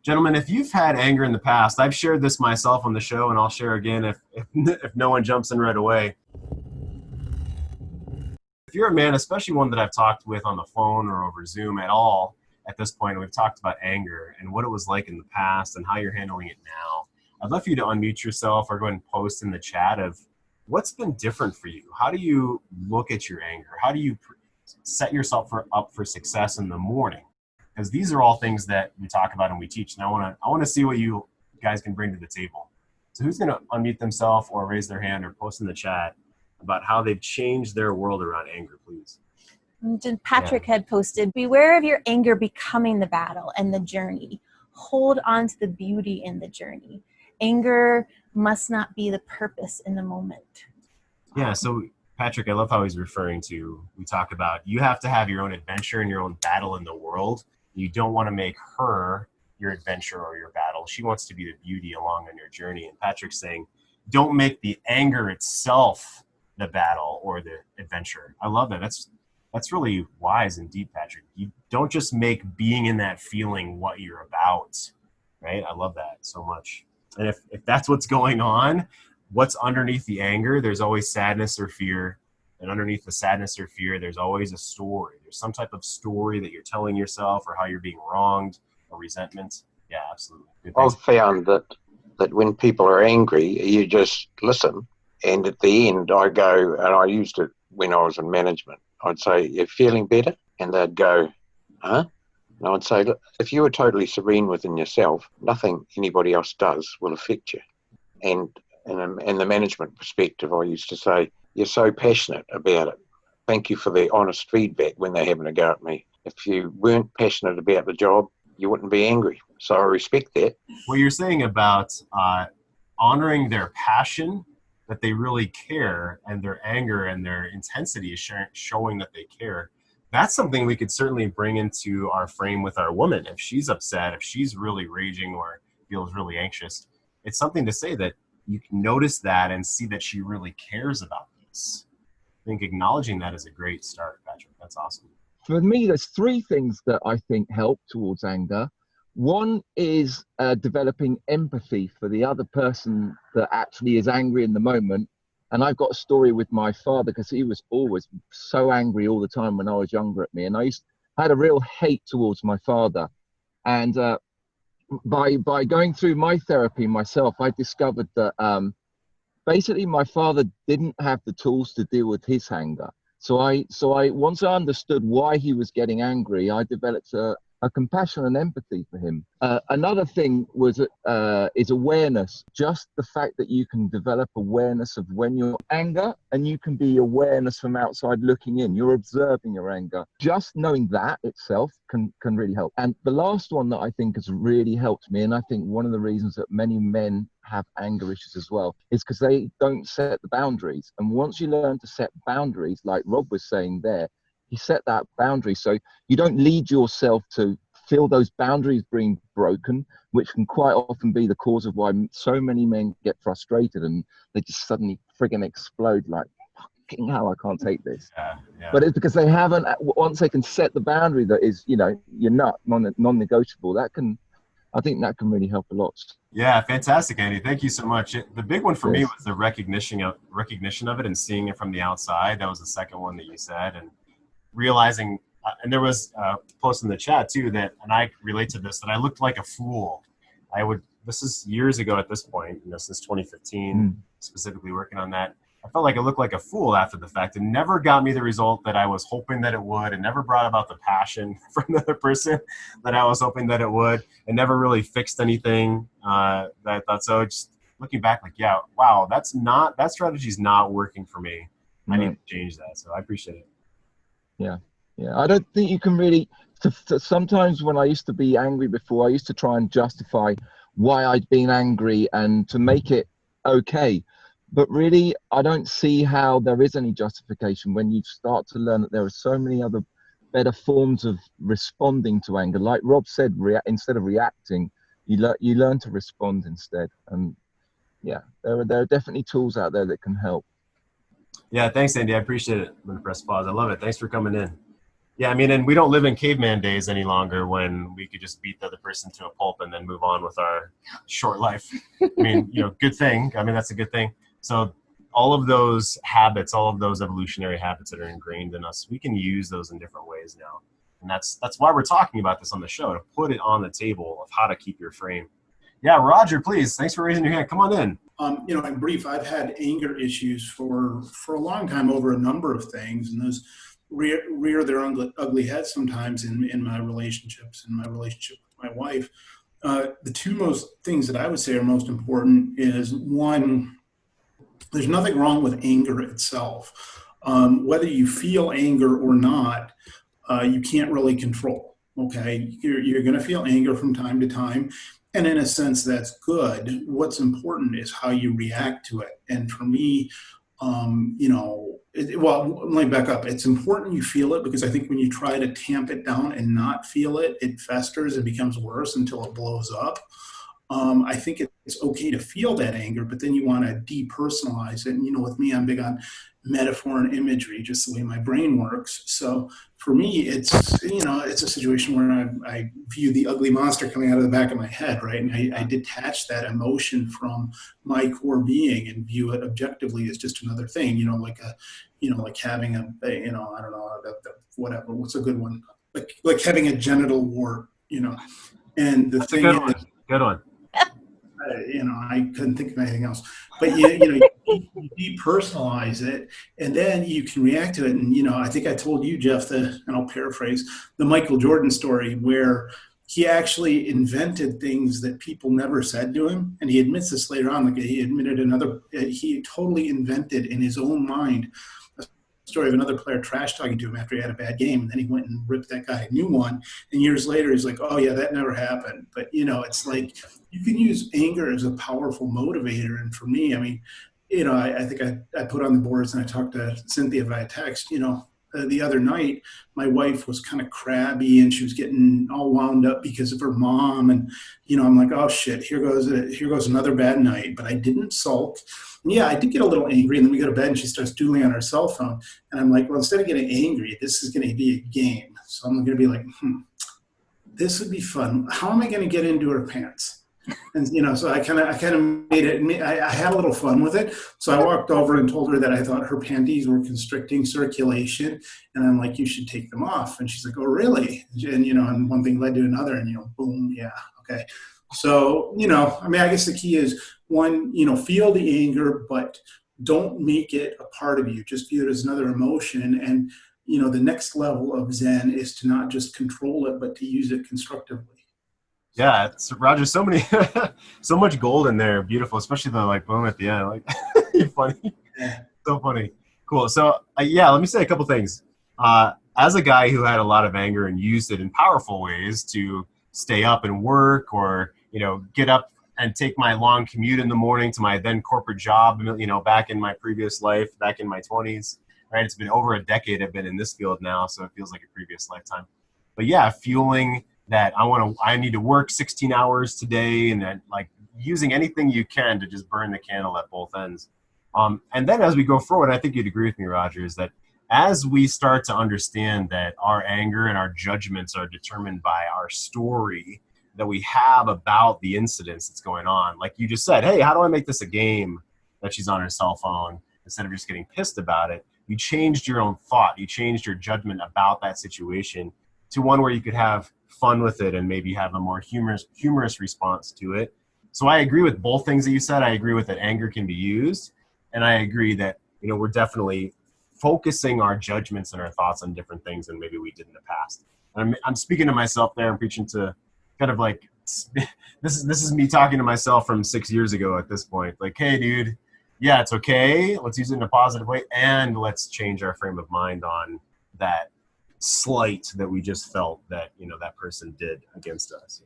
Gentlemen, if you've had anger in the past, I've shared this myself on the show, and I'll share again if no one jumps in right away. If you're a man, especially one that I've talked with on the phone or over Zoom at all at this point, and we've talked about anger and what it was like in the past and how you're handling it now, I'd love for you to unmute yourself or go ahead and post in the chat of what's been different for you. How do you look at your anger? How do you set yourself up for success in the morning? Because these are all things that we talk about and we teach. And I want to see what you guys can bring to the table. So who's going to unmute themselves or raise their hand or post in the chat about how they've changed their world around anger, please? And Patrick had posted, beware of your anger becoming the battle and the journey. Hold on to the beauty in the journey. Anger must not be the purpose in the moment. Yeah, so Patrick, I love how he's referring to, we talk about you have to have your own adventure and your own battle in the world. You don't want to make her your adventure or your battle. She wants to be the beauty along on your journey. And Patrick's saying, don't make the anger itself the battle or the adventure. I love that. That's really wise and deep, Patrick. You don't just make being in that feeling what you're about, right? I love that so much. And if that's what's going on, what's underneath the anger, there's always sadness or fear. And underneath the sadness or fear, there's always a story. There's some type of story that you're telling yourself or how you're being wronged or resentment. Yeah, absolutely. Good, I've found that when people are angry, you just listen. And at the end, I go, and I used it when I was in management. I'd say, you're feeling better? And they'd go, huh? And I'd say, look, if you were totally serene within yourself, nothing anybody else does will affect you. And in the management perspective, I used to say, you're so passionate about it. Thank you for the honest feedback when they're having a go at me. If you weren't passionate about the job, you wouldn't be angry. So I respect that. What you're saying about honoring their passion, that they really care, and their anger and their intensity is showing that they care. That's something we could certainly bring into our frame with our woman. If she's upset, if she's really raging or feels really anxious, it's something to say that you can notice that and see that she really cares about this. I think acknowledging that is a great start, Patrick. That's awesome. For me, there's three things that I think help towards anger. One is developing empathy for the other person that actually is angry in the moment. And I've got a story with my father because he was always so angry all the time when I was younger at me. And I had a real hate towards my father. And by going through my therapy myself, I discovered that basically my father didn't have the tools to deal with his anger. So I once I understood why he was getting angry, I developed a compassion and empathy for him. Another thing is awareness. Just the fact that you can develop awareness of when you're anger, and you can be awareness from outside looking in. You're observing your anger. Just knowing that itself can really help. And the last one that I think has really helped me, and I think one of the reasons that many men have anger issues as well, is because they don't set the boundaries. And once you learn to set boundaries, like Rob was saying there, you set that boundary so you don't lead yourself to feel those boundaries being broken, which can quite often be the cause of why so many men get frustrated and they just suddenly friggin' explode like, fucking hell, I can't take this. Yeah. But it's because they haven't, once they can set the boundary that is, you're not non-negotiable, I think that can really help a lot. Yeah, fantastic, Andy. Thank you so much. The big one for me was the recognition of it and seeing it from the outside. That was the second one that you said, and realizing, and there was a post in the chat too that, and I relate to this, that I looked like a fool. This is years ago at this point, since 2015, specifically working on that. I felt like I looked like a fool after the fact. It never got me the result that I was hoping that it would. It never brought about the passion from the other person that I was hoping that it would. It never really fixed anything that I thought. So just looking back, like, yeah, wow, that strategy's not working for me. I need to change that. So I appreciate it. Yeah. I don't think you can really. Sometimes when I used to be angry before, I used to try and justify why I'd been angry and to make it okay. But really, I don't see how there is any justification when you start to learn that there are so many other better forms of responding to anger. Like Rob said, instead of reacting, you learn to respond instead. And yeah, there are definitely tools out there that can help. Yeah, thanks, Andy. I appreciate it. I'm going to press pause. I love it. Thanks for coming in. Yeah, I mean, and we don't live in caveman days any longer when we could just beat the other person to a pulp and then move on with our short life. I mean, good thing. I mean, that's a good thing. So all of those habits, all of those evolutionary habits that are ingrained in us, we can use those in different ways now. And that's why we're talking about this on the show, to put it on the table of how to keep your frame. Yeah, Roger, please. Thanks for raising your hand. Come on in. In brief, I've had anger issues for a long time over a number of things, and those rear their ugly heads sometimes in my relationships, in my relationship with my wife. The two most things that I would say are most important is, one, there's nothing wrong with anger itself. Whether you feel anger or not, you can't really control. Okay, you're going to feel anger from time to time. And in a sense, that's good. What's important is how you react to it. And for me, let me back up. It's important you feel it, because I think when you try to tamp it down and not feel it, it festers and becomes worse until it blows up. I think it's okay to feel that anger, but then you want to depersonalize it. And, with me, I'm big on metaphor and imagery, just the way my brain works. So for me, it's a situation where I view the ugly monster coming out of the back of my head, right? And I detach that emotion from my core being and view it objectively as just another thing, like having a I don't know, whatever, what's a good one? Like having a genital wart, and the That's thing a good one. Good one. I couldn't think of anything else. But you depersonalize it, and then you can react to it. And I think I told you, Jeff, and I'll paraphrase the Michael Jordan story, where he actually invented things that people never said to him, and he admits this later on. Like he admitted he totally invented in his own mind a story of another player trash talking to him after he had a bad game, and then he went and ripped that guy a new one. And years later, he's like, "Oh yeah, that never happened." But it's like, you can use anger as a powerful motivator. And for me, I mean, I think I put on the boards, and I talked to Cynthia via text, the other night, my wife was kind of crabby, and she was getting all wound up because of her mom. And, I'm like, oh shit, here goes another bad night. But I didn't sulk. And yeah, I did get a little angry, and then we go to bed and she starts doodling on her cell phone. And I'm like, well, instead of getting angry, this is going to be a game. So I'm going to be like, this would be fun. How am I going to get into her pants? And so I kind of made it. I had a little fun with it. So I walked over and told her that I thought her panties were constricting circulation, and I'm like, you should take them off. And she's like, oh really? And and one thing led to another, and boom, yeah, okay. So I mean, I guess the key is, one, feel the anger, but don't make it a part of you. Just view it as another emotion. And the next level of Zen is to not just control it, but to use it constructively. Yeah, it's Roger. So much gold in there. Beautiful, especially the boom at the end. Like, you're funny. Yeah. So funny. Cool. So let me say a couple things. As a guy who had a lot of anger and used it in powerful ways to stay up and work, or get up and take my long commute in the morning to my then corporate job, back in my previous life, back in my 20s. Right. It's been over a decade I've been in this field now, so it feels like a previous lifetime. But yeah, fueling that I need to work 16 hours today, and then using anything you can to just burn the candle at both ends. And then as we go forward, I think you'd agree with me, Roger, is that as we start to understand that our anger and our judgments are determined by our story that we have about the incidents that's going on. Like you just said, hey, how do I make this a game that she's on her cell phone instead of just getting pissed about it? You changed your own thought. You changed your judgment about that situation to one where you could have fun with it and maybe have a more humorous response to it. So I agree with both things that you said. I agree with that anger can be used, and I agree that we're definitely focusing our judgments and our thoughts on different things than maybe we did in the past. And I'm speaking to myself there. I'm preaching to kind of this is me talking to myself from 6 years ago at this point. Like, hey, dude, yeah, it's okay. Let's use it in a positive way, and let's change our frame of mind on that slight that we just felt that that person did against us.